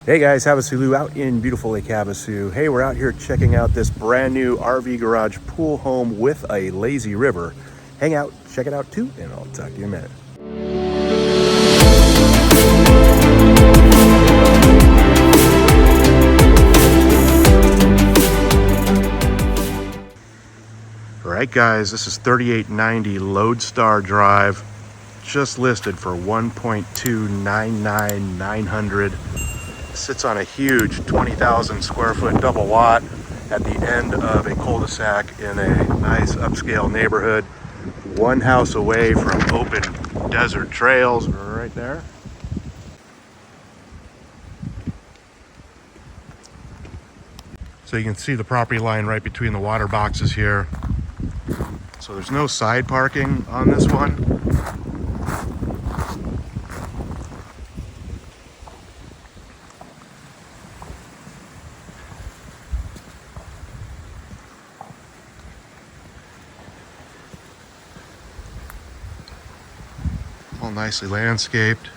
Hey guys, HavasuLew out in beautiful Lake Havasu. Hey, we're out here checking out this brand new RV garage pool home with a lazy river. Hang out, check it out too, and I'll talk to you in a minute. All right guys, this is 3890 Lodestar Drive, just listed for $1,299,900. Sits on a huge 20,000 square foot double lot at the end of a cul-de-sac in a nice upscale neighborhood, one house away from open desert trails right there. So you can see the property line right between the water boxes here. So there's no side parking on this one. All nicely landscaped,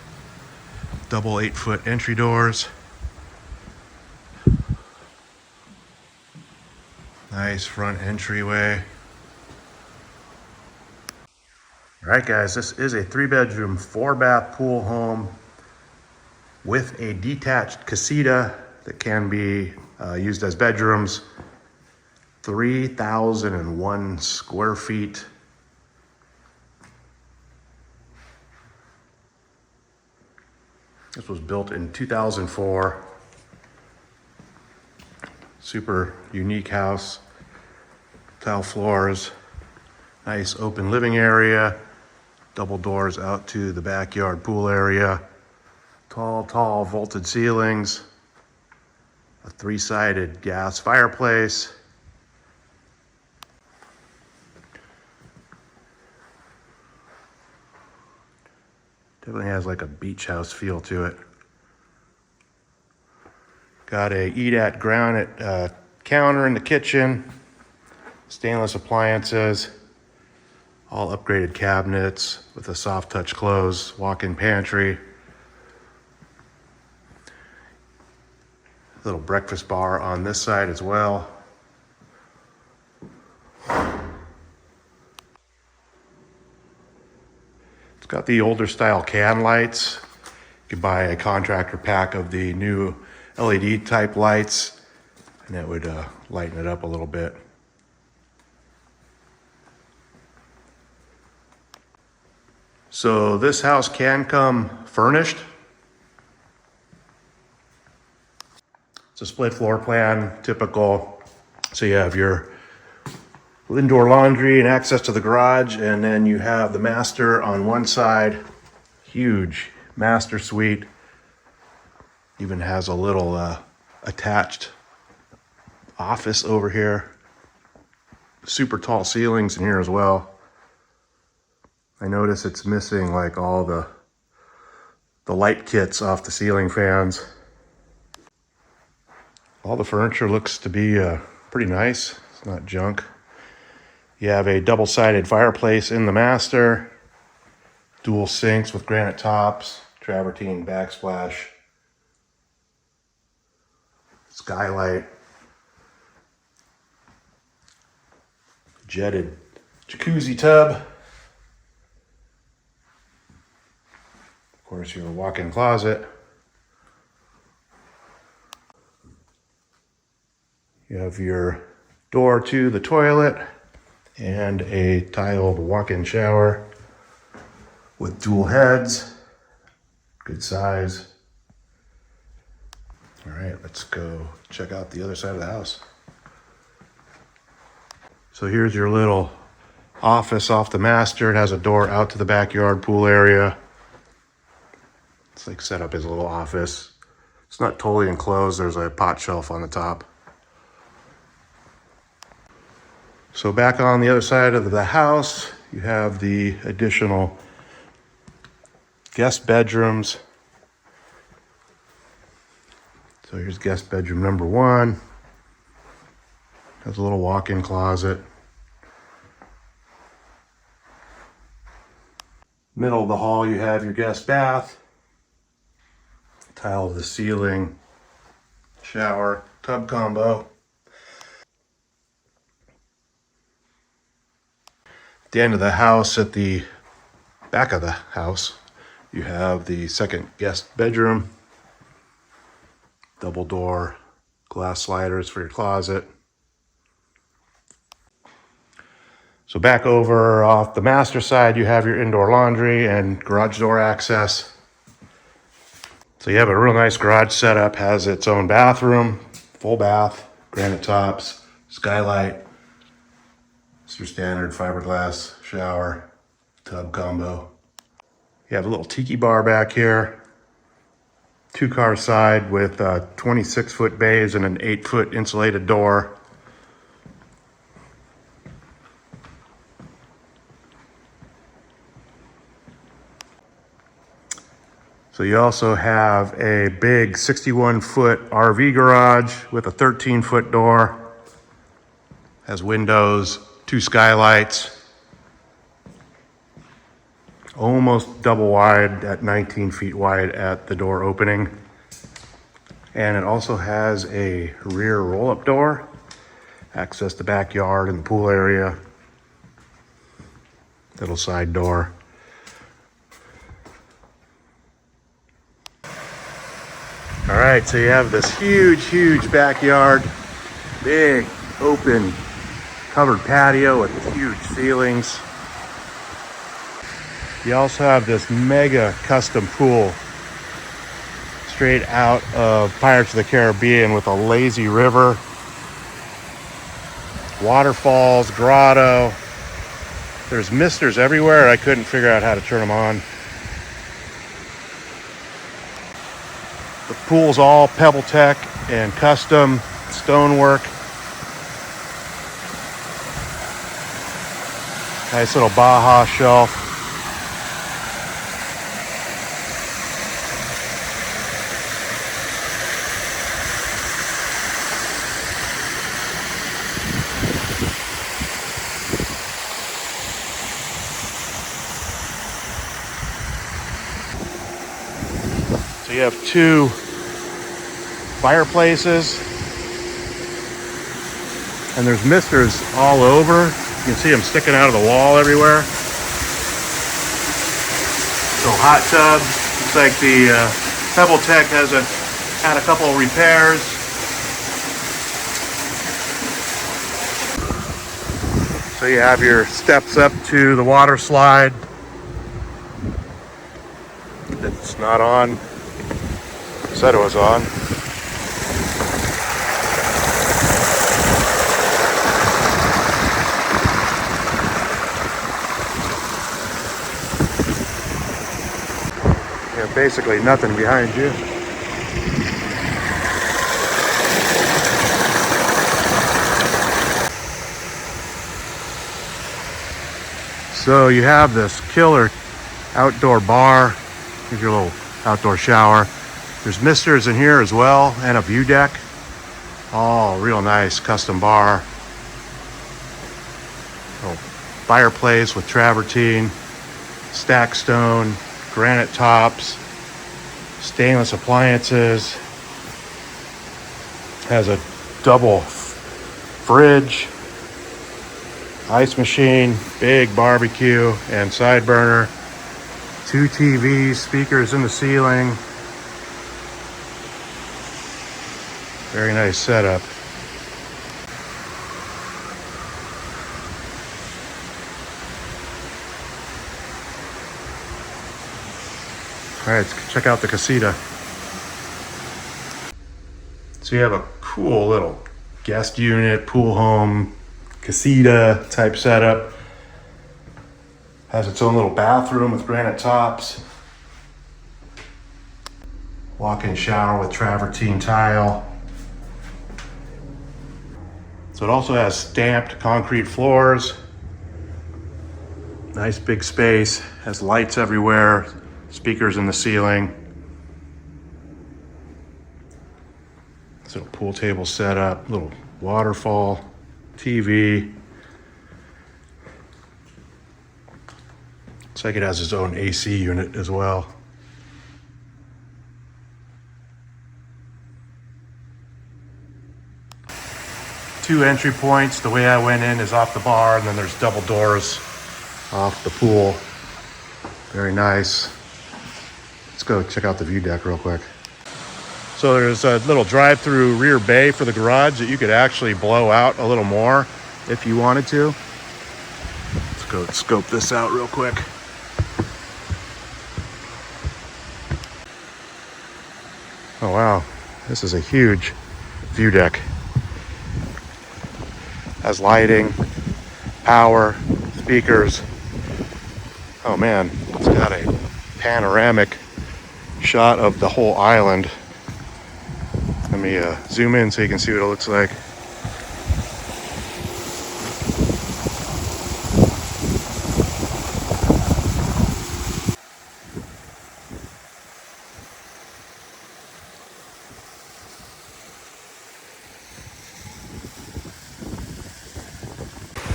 double 8-foot entry doors. Nice front entryway. All right guys, this is a 3-bedroom, 4-bath pool home with a detached casita that can be used as bedrooms. 3,001 square feet. This was built in 2004. Super unique house. Tile floors. Nice open living area. Double doors out to the backyard pool area. Tall vaulted ceilings. A 3-sided gas fireplace. Definitely has like a beach house feel to it. Got a eat at granite counter in the kitchen. Stainless appliances. All upgraded cabinets with a soft touch close. Walk-in pantry. Little breakfast bar on this side as well. It's got the older style can lights. You could buy a contractor pack of the new LED type lights and that would lighten it up a little bit. So this house can come furnished. It's a split floor plan, typical. So you have your indoor laundry and access to the garage, and then you have the master on one side. Huge master suite. Even has a little attached office over here. Super tall ceilings in here as well. I notice it's missing like all the light kits off the ceiling fans. All the furniture looks to be pretty nice. It's not junk. You have a double-sided fireplace in the master, dual sinks with granite tops, travertine backsplash, skylight, jetted jacuzzi tub. Of course, your walk-in closet. You have your door to the toilet and a tiled walk-in shower with dual heads. Good size. All right, let's go check out the other side of the house. So here's your little office off the master. It has a door out to the backyard pool area. It's like set up as a little office. It's not totally enclosed. There's a pot shelf on the top. So back on the other side of the house, you have the additional guest bedrooms. So here's guest bedroom number 1. Has a little walk-in closet. Middle of the hall, you have your guest bath. Tile of the ceiling, shower, tub combo. At the end of the house, at the back of the house, you have the second guest bedroom. Double door, glass sliders for your closet. So back over off the master side, you have your indoor laundry and garage door access. So you have a real nice garage setup, has its own bathroom, full bath, granite tops, skylight, it's your standard fiberglass shower, tub combo. You have a little tiki bar back here, 2-car side with 26-foot bays and an 8-foot insulated door. So you also have a big 61-foot RV garage with a 13-foot door. Has windows, 2 skylights. Almost double wide at 19 feet wide at the door opening. And it also has a rear roll-up door. Access the backyard and the pool area. Little side door. All right, so you have this huge backyard, big, open, covered patio with huge ceilings. You also have this mega custom pool straight out of Pirates of the Caribbean with a lazy river, waterfalls, grotto. There's misters everywhere. I couldn't figure out how to turn them on. The pool's all PebbleTech and custom stonework. Nice little Baja shelf. So you have 2 fireplaces, and there's misters all over. You can see them sticking out of the wall everywhere. So hot tub, looks like the PebbleTech has had a couple of repairs. So you have your steps up to the water slide. It's not on. Said it was on. You have basically nothing behind you. So you have this killer outdoor bar. Here's your little outdoor shower. There's misters in here as well, and a view deck. Oh, real nice custom bar. Little fireplace with travertine, stack stone, granite tops, stainless appliances. Has a double fridge, ice machine, big barbecue and side burner. 2 TVs, speakers in the ceiling. Very nice setup. All right, let's check out the casita. So you have a cool little guest unit, pool home, casita type setup. Has its own little bathroom with granite tops. Walk-in shower with travertine tile. So it also has stamped concrete floors. Nice big space, has lights everywhere, speakers in the ceiling. So pool table set up, little waterfall, TV. Looks like it has its own AC unit as well. 2 entry points. The way I went in is off the bar, and then there's double doors off the pool. Very nice. Let's go check out the view deck real quick. So there's a little drive-through rear bay for the garage that you could actually blow out a little more if you wanted to. Let's go scope this out real quick. Oh wow, this is a huge view deck. Has lighting, power, speakers. Oh man, it's got a panoramic shot of the whole island. Let me zoom in so you can see what it looks like.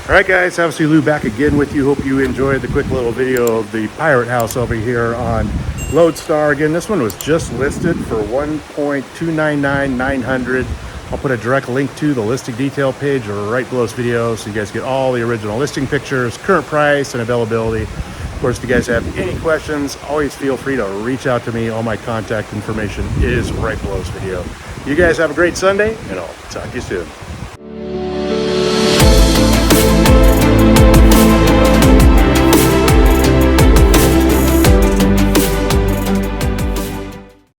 All right guys, HavasuLew back again with you. Hope you enjoyed the quick little video of the pirate house over here on Lodestar. Again, this one was just listed for $1,299,900. I'll put a direct link to the listing detail page right below this video so you guys get all the original listing pictures, current price, and availability. Of course, if you guys have any questions, always feel free to reach out to me. All my contact information is right below this video. You guys have a great Sunday, and I'll talk to you soon.